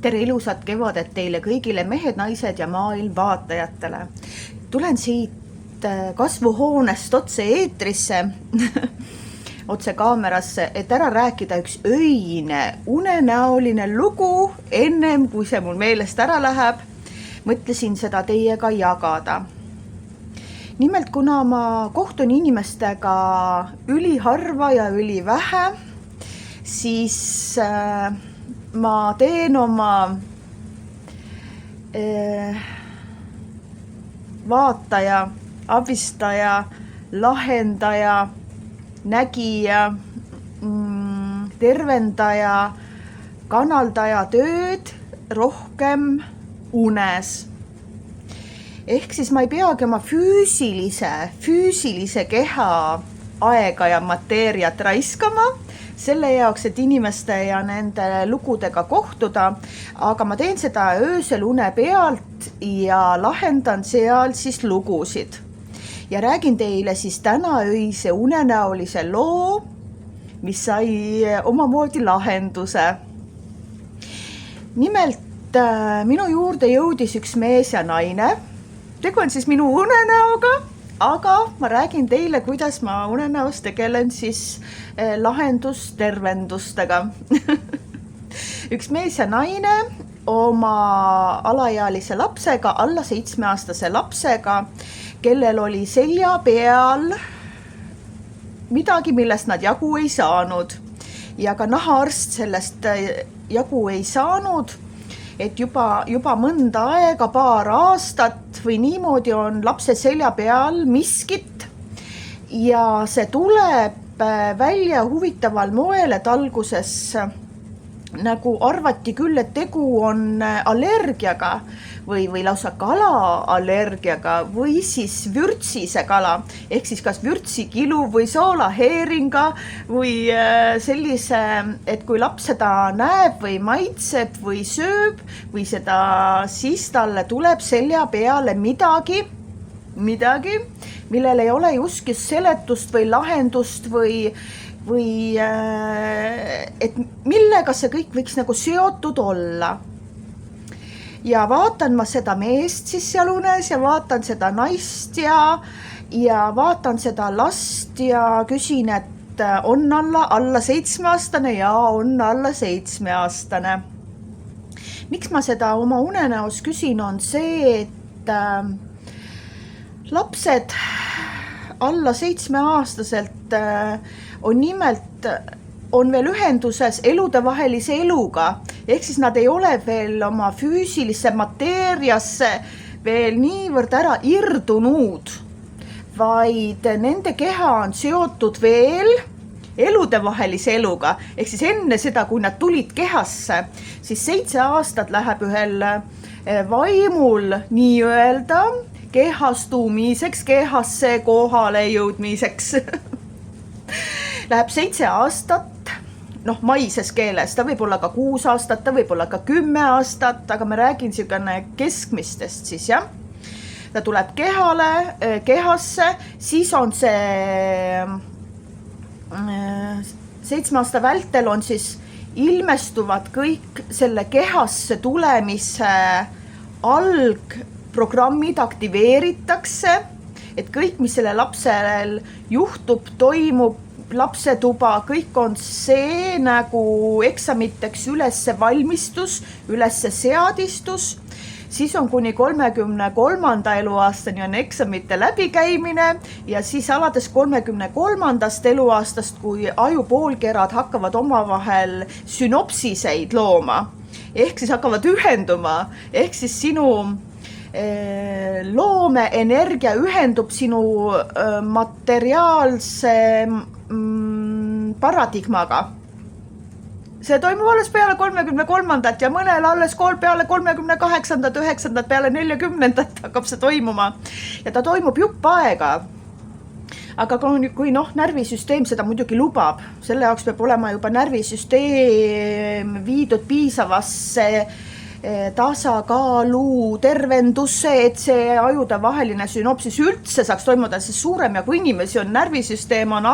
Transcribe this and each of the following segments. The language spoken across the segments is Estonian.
Tere ilusat kevadet teile kõigile mehed, naised ja maailm vaatajatele. Tulen siit kasvuhoonest otse eetrisse, otse kaamerasse, et ära rääkida üks öine, unenäoline lugu, ennem kui see mul meelest ära läheb. Mõtlesin seda teiega jagada. Nimelt, kuna ma kohtun inimestega üliharva ja ülivähe, siis ma teen oma vaataja, abistaja, lahendaja, nägija, tervendaja, kanaldaja tööd rohkem unes. Ehk siis ma ei peagi oma füüsilise keha aega ja mateeriat raiskama, selle jaoks, et inimeste ja nende lugudega kohtuda, aga ma teen seda öösel une pealt ja lahendan seal siis lugusid. Ja räägin teile siis täna öise unenäolise loo, mis sai omamoodi lahenduse. Nimelt minu juurde jõudis üks mees ja naine. Tegu on siis minu unenäoga, aga ma räägin teile, kuidas ma unenäos tegelen siis lahendustervendustega. Üks mees ja naine oma alaealise lapsega, alla 7-aastase lapsega, kellel oli selja peal midagi, millest nad jagu ei saanud. Ja ka nahaarst sellest jagu ei saanud, et juba mõnda aega, paar aastat või niimoodi on lapse selja peal miskit ja see tuleb välja huvitaval moel, et alguses nagu arvati küll, et tegu on allergiaga või lausa kalaallergiaga või siis vürtsise kala, ehk siis kas vürtsikilu või soolaheeringa või sellise, et kui laps seda näeb või maitseb või sööb või seda, siis talle tuleb selja peale midagi, millel ei ole justkui seletust või lahendust või et millega see kõik võiks nagu seotud olla. Ja vaatan ma seda meest siis seal unes ja vaatan seda naist ja vaatan seda last ja küsin, et on alla 7-aastane ja on alla 7-aastane. Miks ma seda oma unenäos küsin, on see, et lapsed alla 7-aastaselt on veel ühenduses eludevahelise eluga, ehk siis nad ei ole veel oma füüsilisse mateeriasse veel niivõrd ära irdunud, vaid nende keha on seotud veel eludevahelise eluga, ehk siis enne seda, kui nad tulid kehasse, siis 7 aastat läheb ühel vaimul nii-öelda kehastumiseks, kehasse kohale jõudmiseks. Läheb 7 aastat, maises keeles, ta võib olla ka 6 aastat, ta võib olla ka 10 aastat, aga ma räägin siukene keskmistest siis, jah. Ta tuleb kehasse, siis on see 7 aasta vältel on siis ilmestuvad kõik selle kehasse tulemise algprogrammid aktiveeritakse, et kõik, mis selle lapsel juhtub, toimub, lapsetuba, kõik on see nagu eksamiteks ülesse valmistus, ülesse seadistus, siis on kuni 33. eluaastani on eksamite läbikäimine ja siis alates 33. eluaastast, kui ajupoolkerad hakkavad omavahel sünopsiseid looma, ehk siis hakkavad ühenduma, ehk siis sinu loomeenergia ühendub sinu materiaalse paradigmaga. See toimub alles peale 33. ja mõnel alles peale 38. 9. peale 40. hakkab see toimuma ja ta toimub jupp aega. Aga kui närvisüsteem seda muidugi lubab, selle jaoks peab olema juba närvisüsteem viidud piisavasse tasakaalu tervendusse, et see ajude vaheline sünopsis üldse saaks toimuda, sest suurem ja kui inimesi on, närvisüsteem on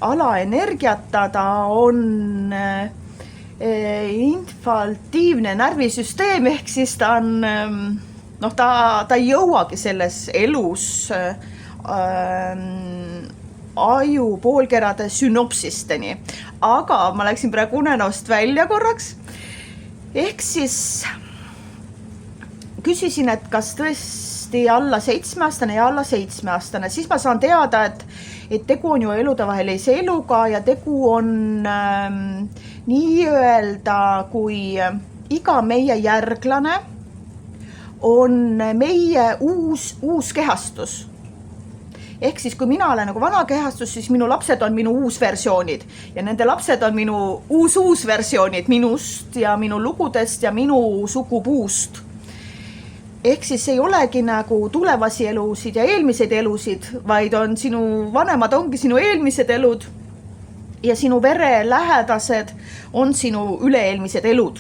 alaenergiata, ta on infaltiivne närvisüsteem, ehk siis ta on, ta ei jõuagi selles elus aju poolkerade sünopsisteni. Aga ma läksin praegu unenäost välja korraks. Ehk siis küsisin, et kas tõesti alla 7-aastane ja alla 7-aastane, siis ma saan teada, et tegu on ju eludevahelise eluga ja tegu on nii-öelda, kui iga meie järglane on meie uus kehastus. Ehk siis, kui mina olen nagu vana kehastus, siis minu lapsed on minu uusversioonid ja nende lapsed on minu uusversioonid minust ja minu lugudest ja minu sugupuust. Ehk siis ei olegi nagu tulevasi elusid ja eelmiseid elusid, vaid on sinu vanemad ongi sinu eelmised elud ja sinu verelähedased on sinu üle-eelmised elud.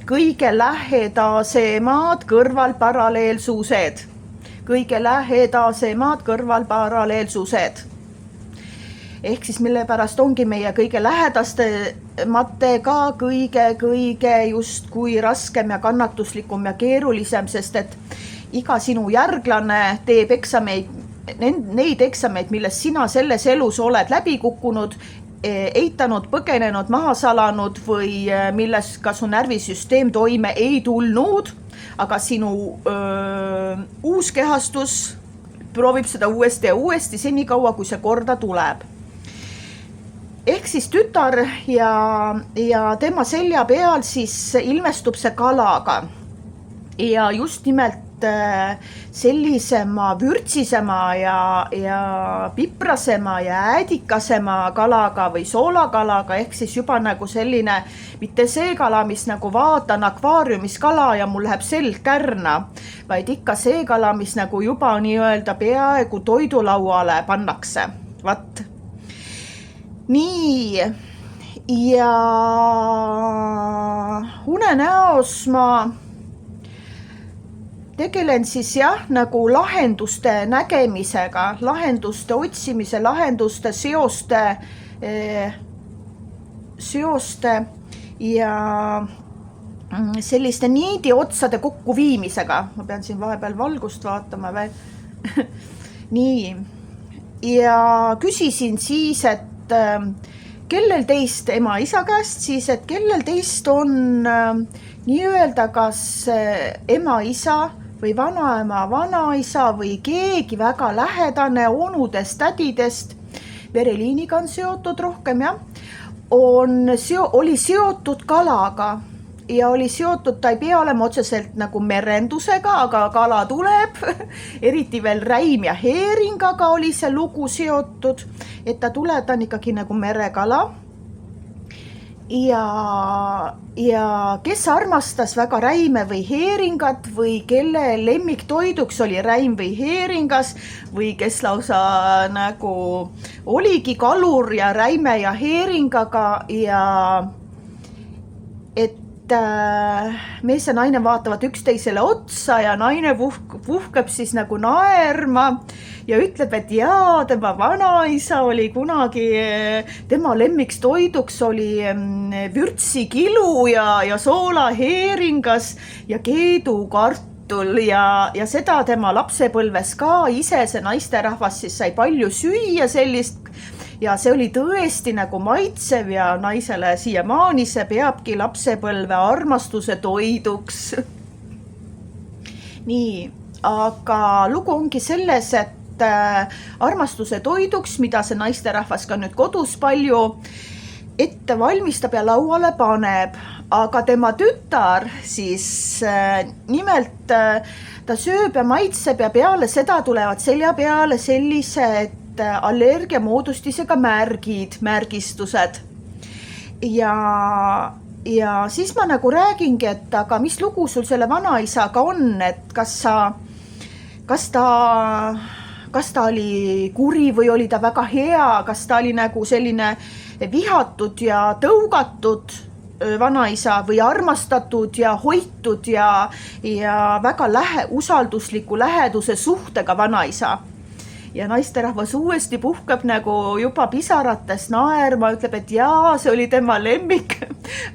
Kõige lähedasemad kõrvalparalleelsused. Kõige lähedasemad kõrvalparalleelsused. Ehk siis mille pärast ongi meie kõige lähedastematega kõige justkui raskem ja kannatuslikum ja keerulisem, sest et iga sinu järglane teeb neid eksameid, milles sina selles elus oled läbi kukkunud, eitanud, põgenenud, maha salanud või milles ka su närvisüsteem toime ei tulnud, aga sinu uus kehastus proovib seda uuesti ja uuesti senikaua, kui see korda tuleb. Ehk siis tütar ja tema selja peal siis ilmestub see kalaga ja just nimelt sellisema vürtsisema ja piprasema ja äädikasema kalaga või soolakalaga, ehk siis juba nagu selline, mitte see kala, mis nagu vaatan akvaariumis kala ja mul läheb selg kärna, vaid ikka see kala, mis nagu juba nii-öelda peaaegu toidulauale pannakse. Vat. Nii, ja unenäos ma tegelen siis nagu lahenduste nägemisega, lahenduste otsimise, lahenduste seoste ja selliste niidiotsade kokkuviimisega. Ma pean siin vahepeal valgust vaatama või. Nii, ja küsisin siis, et kellel teist ema-isa käest siis, et kellel teist on nii-öelda kas ema-isa või vanaema, vanaisa või keegi väga lähedane onudest, tädidest, vereliiniga on seotud rohkem, oli seotud kalaga ja oli seotud, ta ei pea olema otseselt nagu merendusega, aga kala tuleb, eriti veel räim ja heeringaga oli see lugu seotud, et ta on ikkagi nagu merekala. Ja kes armastas väga räime või heeringat või kelle lemmiktoiduks oli räim või heeringas või kes lausa nagu oligi kalur ja räime ja heeringaga ja et mees ja naine vaatavad üksteisele otsa ja naine puhkeb siis nagu naerma ja ütleb, et jaa, tema vanaisa oli kunagi, tema lemmikstoiduks oli vürtsikilu ja soolaheeringas ja keedukartul ja seda tema lapsepõlves ka ise, see naisterahvas siis sai palju süüa sellist ja see oli tõesti nagu maitsev ja naisele siiamaani see peabki lapsepõlve armastuse toiduks. Nii, aga lugu ongi selles, et armastuse toiduks, mida see naisterahvas ka nüüd kodus palju ette valmistab ja lauale paneb, aga tema tütar siis nimelt ta sööb ja maitseb ja peale seda tulevad selja peale sellised allergiamoodustisega märgistused. Ja siis ma nagu räägingi, et aga mis lugu sul selle vanaisaga on, et kas ta oli kuri või oli ta väga hea, kas ta oli nagu selline vihatud ja tõugatud vanaisa või armastatud ja hoitud ja väga usaldusliku läheduse suhtega vanaisa. ja naisterahvas uuesti puhkab nagu juba pisarates naerma, ütleb, et jaa, see oli tema lemmik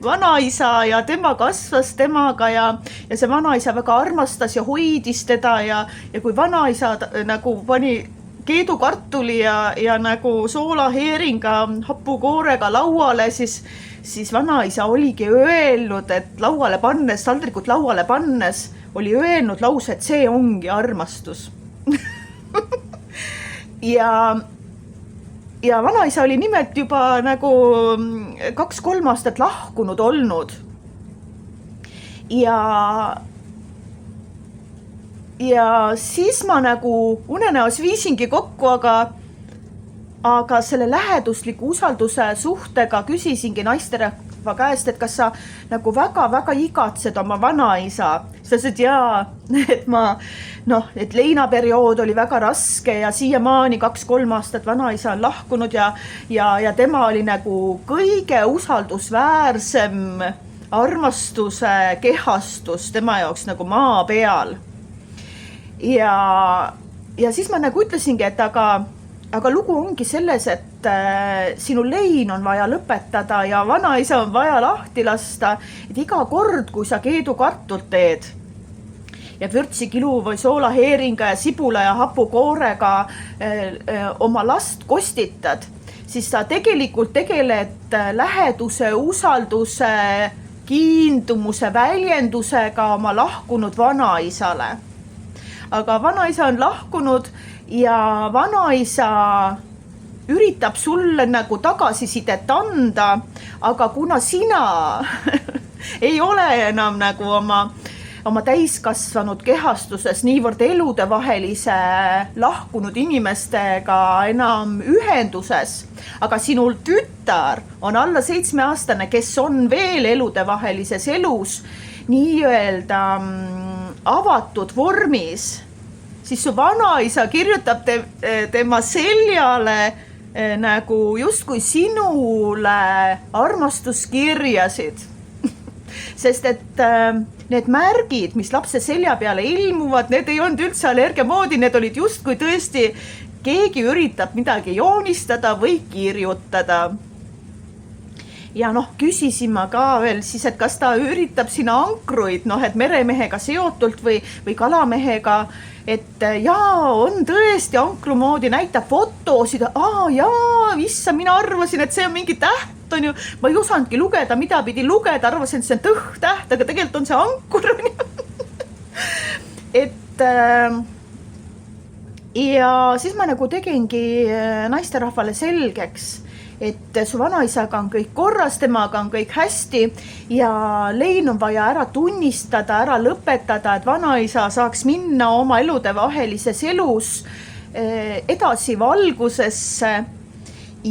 vanaisa ja tema kasvas temaga ja see vanaisa väga armastas ja hoidis teda ja kui vanaisa nagu pani keedukartuli ja nagu soolaheeringa hapukoorega lauale, siis vanaisa oligi öelnud, et lauale pannes, saldrikut lauale pannes, oli öelnud lause, et see ongi armastus ja vanaisa oli nimelt juba nagu 2-3 aastat lahkunud olnud. Ja siis ma nagu unenäos viisingi kokku, aga selle lähedusliku usalduse suhtega küsisingi naisterahva käest, et kas sa nagu väga-väga igatsed oma vanaisa. Sa ütlesid, jaa, et et leinaperiood oli väga raske ja siiamaani 2-3 aastat vanaisa on lahkunud ja tema oli nagu kõige usaldusväärsem armastuse kehastus tema jaoks nagu maa peal. Ja siis ma nagu ütlesingi, et aga lugu ongi selles, et sinu lein on vaja lõpetada ja vanaisa on vaja lahti lasta, et iga kord, kui sa keedukartult teed ja vürtsikilu või soolaheeringa ja sibula ja hapukoorega oma last kostitad, siis sa tegelikult tegeled läheduse, usalduse, kiindumuse väljendusega oma lahkunud vanaisale. Aga vanaisa on lahkunud ja vanaisa üritab sulle nagu tagasisidet anda, aga kuna sina ei ole enam nagu oma täiskasvanud kehastuses niivõrd eludevahelise lahkunud inimestega enam ühenduses, aga sinul tütar on alla 7-aastane, kes on veel eludevahelises elus nii-öelda avatud vormis, siis su vanaisa kirjutab tema seljale nagu justkui sinule armastuskirjasid. Sest et need märgid, mis lapse selja peale ilmuvad, need ei olnud üldse allergia moodi, need olid justkui tõesti keegi üritab midagi joonistada või kirjutada. Ja küsisin ma ka veel siis, et kas ta üritab siin ankruid, et meremehega seotult või kalamehega, et jaa, on tõesti ankru moodi, näitab fotosid, issa, mina arvasin, et see on mingi täht, on ju, ma ei osanudki lugeda, mida pidi lugeda, arvasin, et see on tõhtäht, aga tegelikult on see ankur, on ju. Ja siis ma nagu tegingi naisterahvale selgeks, et su vanaisaga on kõik korras, temaga on kõik hästi ja lein on vaja ära tunnistada, ära lõpetada, et vanaisa saaks minna oma eludevahelises elus edasi valgusesse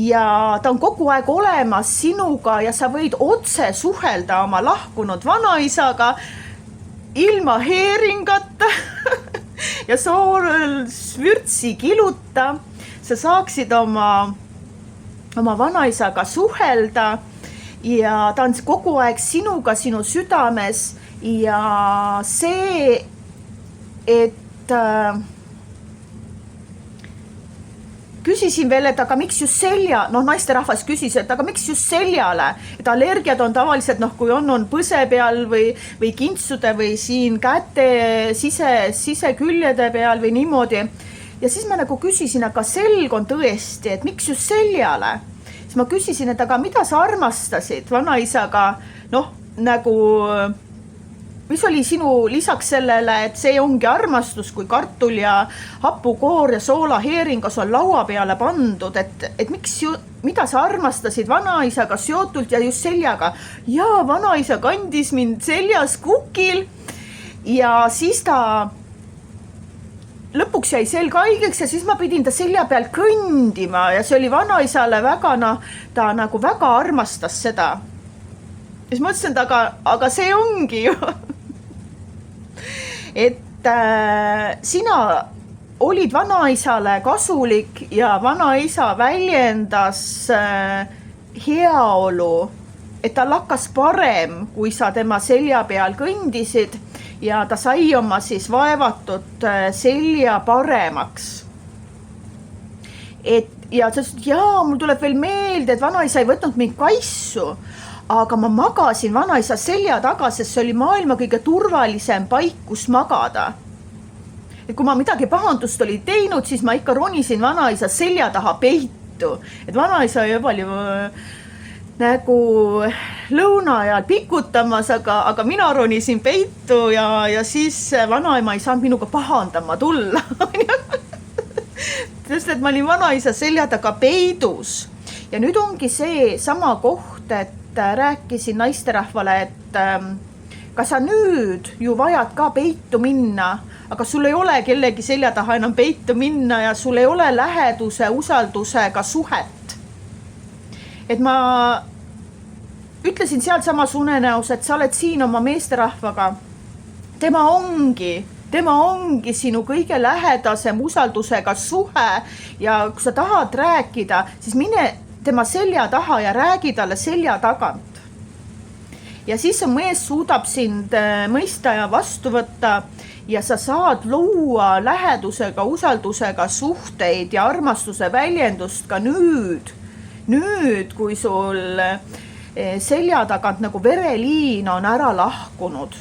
ja ta on kogu aeg olemas sinuga ja sa võid otse suhelda oma lahkunud vanaisaga ilma heeringata ja soolsvürtsi kiluta. Sa saaksid oma vanaisaga suhelda ja ta on kogu aeg sinuga, sinu südames ja see, et küsisin veel, et aga miks just selja, naisterahvas küsis, et aga miks just seljale, et allergiad on tavaliselt, kui on põse peal või kintsude või siin käte siseküljede peal või niimoodi. Ja siis ma nagu küsisin, aga selg on tõesti, et miks just seljale? Siis ma küsisin, et aga mida sa armastasid vanaisaga, nagu, mis oli sinu lisaks sellele, et see ongi armastus, kui kartul ja hapukoor ja soolaheeringas on laua peale pandud, et mida sa armastasid vanaisaga seotult ja just seljaga? Ja vanaisa kandis mind seljas kukil ja siis ta lõpuks jäi selg haigeks ja siis ma pidin ta selja peal kõndima ja see oli vanaisale väga, ta nagu väga armastas seda. Ja siis ma ütlesin, et aga see ongi ju, et sina olid vanaisale kasulik ja vanaisa väljendas heaolu, et ta lakkas parem, kui sa tema selja peal kõndisid ja ta sai oma siis vaevatud selja paremaks. ja ta ütles, et jaa, mul tuleb veel meelde, et vanaisa ei võtnud mind kaissu, aga ma magasin vanaisa selja taga, sest see oli maailma kõige turvalisem paik, kus magada. Et kui ma midagi pahandust oli teinud, siis ma ikka ronisin vanaisa selja taha peitu. Et vanaisa ei palju nagu lõuna ajal pikutamas, aga mina ronisin peitu ja siis vanaema ei saanud minuga pahandama tulla. Sest et ma olin vanaisa selja taga peidus. Ja nüüd ongi see sama koht, et rääkisin naisterahvale, et kas sa nüüd ju vajad ka peitu minna, aga sul ei ole kellegi selja taha enam peitu minna ja sul ei ole läheduse, usaldusega suhet. Et ma ütlesin seal samas unenäos, et sa oled siin oma meesterahvaga. Tema ongi sinu kõige lähedasem usaldusega suhe ja kui sa tahad rääkida, siis mine tema selja taha ja räägi talle selja tagant. Ja siis see mees suudab sind mõista ja vastu võtta ja sa saad luua lähedusega, usaldusega suhteid ja armastuse väljendust ka nüüd, kui sul selja tagant nagu vereliin on ära lahkunud.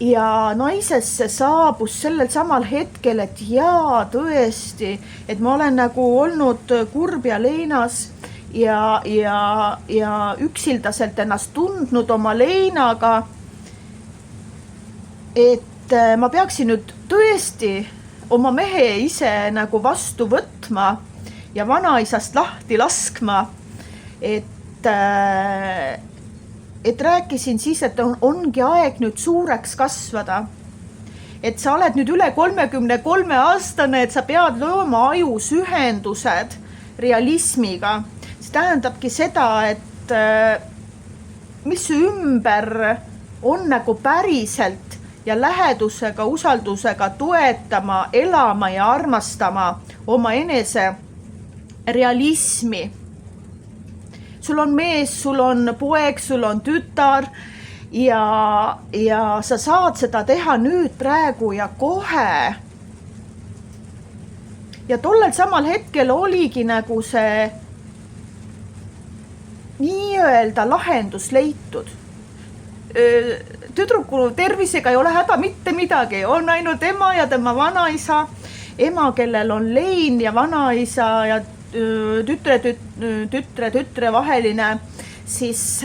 Ja naisesse saabus sellel samal hetkel, et jaa, tõesti, et ma olen nagu olnud kurb ja leinas ja üksildaselt ennast tundnud oma leinaga, et ma peaksin nüüd tõesti oma mehe ise nagu vastu võtma ja vanaisast lahti laskma, et rääkisin siis, et ongi aeg nüüd suureks kasvada. Et sa oled nüüd üle 33 aastane, et sa pead looma ajus ühendused realismiga. See tähendabki seda, et mis su ümber on nagu päriselt ja lähedusega, usaldusega toetama, elama ja armastama oma enese realismi. Sul on mees, sul on poeg, sul on tütar ja sa saad seda teha nüüd praegu ja kohe. Ja tollel samal hetkel oligi nagu see nii-öelda lahendus leitud. Tüdruku tervisega ei ole häda mitte midagi, on ainult ema ja tema vanaisa, ema, kellel on lein ja vanaisa ja tütre vaheline, siis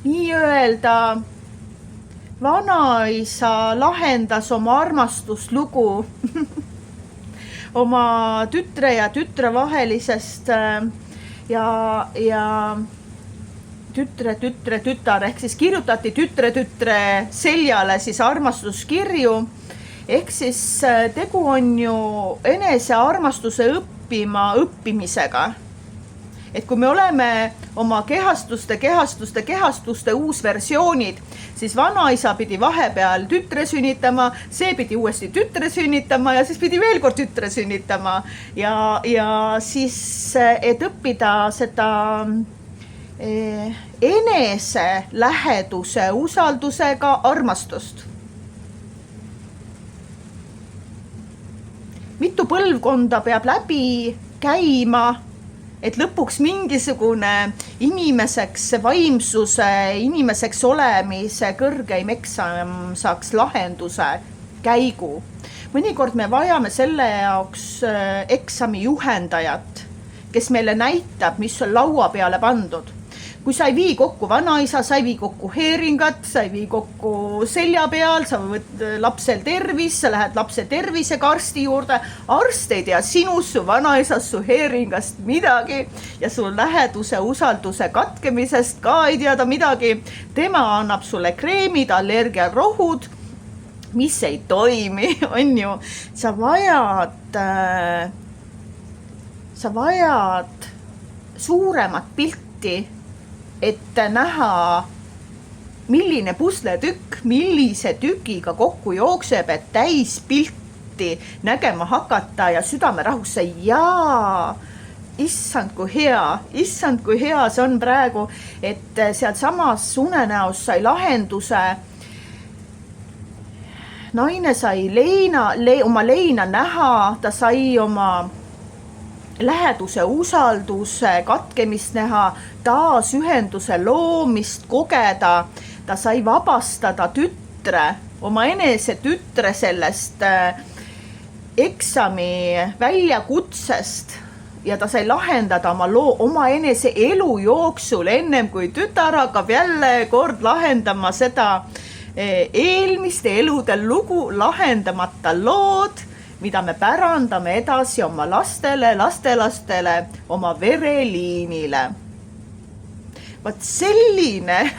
nii-öelda vanaisa lahendas oma armastuslugu oma tütre ja tütre vahelisest ja tütar ehk siis kirjutati tütre seljale siis armastuskirju. Ehk siis tegu on ju enese armastuse õppimisega. Et kui me oleme oma kehastuste uusversioonid, siis vanaisa pidi vahepeal tütre sünnitama, see pidi uuesti tütre sünnitama ja siis pidi veel kord tütre sünnitama. Ja siis, et õppida seda enese läheduse, usaldusega armastust. Mitu põlvkonda peab läbi käima, et lõpuks mingisugune inimeseks vaimsuse, inimeseks olemise kõrgeim eksam saaks lahenduse käigu. Mõnikord me vajame selle jaoks eksami juhendajat, kes meile näitab, mis on laua peale pandud. Kui sa ei vii kokku vanaisa, sa ei vii kokku heeringat, sa ei vii kokku selja peal, sa võid lapsel tervis, sa lähed lapse tervisega arsti juurde, arst ei tea sinust, su vanaisast, su heeringast midagi ja su läheduse, usalduse katkemisest ka ei teada midagi. Tema annab sulle kreemid, allergiarohud, mis ei toimi, on ju. Sa vajad suuremat pilti, et näha, milline pusletükk, millise tükiga kokku jookseb, et täis pilti nägema hakata ja südame rahusse. Jaa, issand kui hea see on praegu, et sealt samas unenäos sai lahenduse naine sai oma leina näha, ta sai oma läheduse usalduse katkemist näha, taasühenduse loomist kogeda, ta sai vabastada tütre, oma enese tütre sellest eksami väljakutsest ja ta sai lahendada oma enese elu jooksul, ennem kui tütar hakkab jälle kord lahendama seda eelmiste elude lugu, lahendamata lood, mida me pärandame edasi oma lastele, lastelastele, oma vereliinile. Vaat selline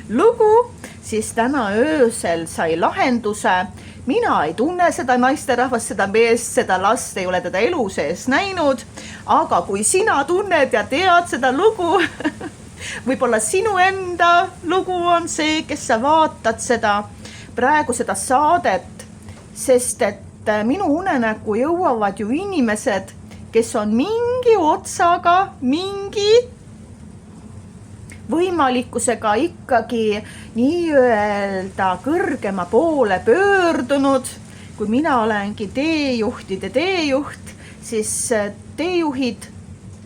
lugu siis täna öösel sai lahenduse. Mina ei tunne seda naisterahvast, seda meest, seda last, ei ole teda elu sees näinud, aga kui sina tunned ja tead seda lugu, võib-olla sinu enda lugu on see, kes sa vaatad praegu seda saadet, sest et minu unenäkku jõuavad ju inimesed, kes on mingi otsaga, mingi võimalikkusega ikkagi nii-öelda kõrgema poole pöördunud. Kui mina olengi teejuhtide teejuht, siis teejuhid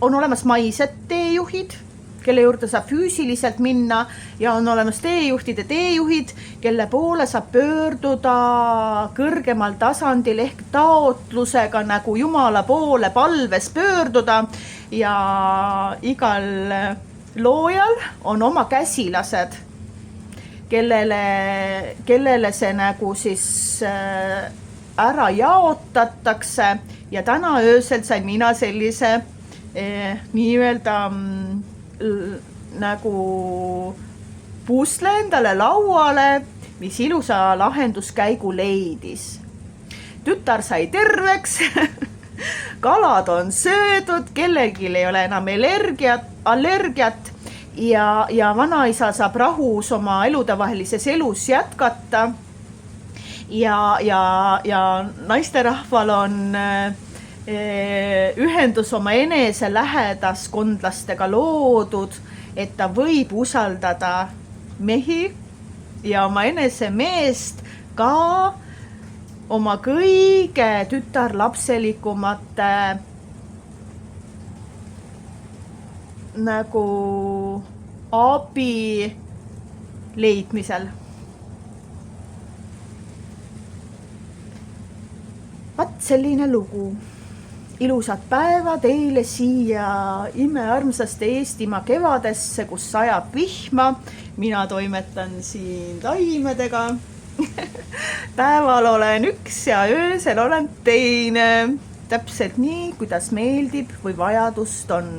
on olemas maised teejuhid, kelle juurde saab füüsiliselt minna ja on olemas teejuhtide teejuhid, kelle poole saab pöörduda kõrgemal tasandil ehk taotlusega nagu Jumala poole palves pöörduda ja igal loojal on oma käsilased, kellele see nagu siis ära jaotatakse ja täna öösel sain mina sellise nii-öelda nagu pusle endale lauale, mis ilusa lahenduskäigu leidis. Tütar sai terveks, kalad on söödud, kellelgi ei ole enam allergiat ja vanaisa saab rahus oma eludevahelises elus jätkata ja naisterahval on ühendus oma enese lähedaskondlastega loodud, et ta võib usaldada mehi ja oma enese meest ka oma kõige tütarlapselikumate nagu abi leidmisel. Vaat selline lugu. Ilusat päeva teile siia imearmsaste Eestimaa kevadesse, kus sajab vihma. Mina toimetan siin taimedega. Päeval olen üks ja öösel olen teine. Täpselt nii, kuidas meeldib või vajadust on.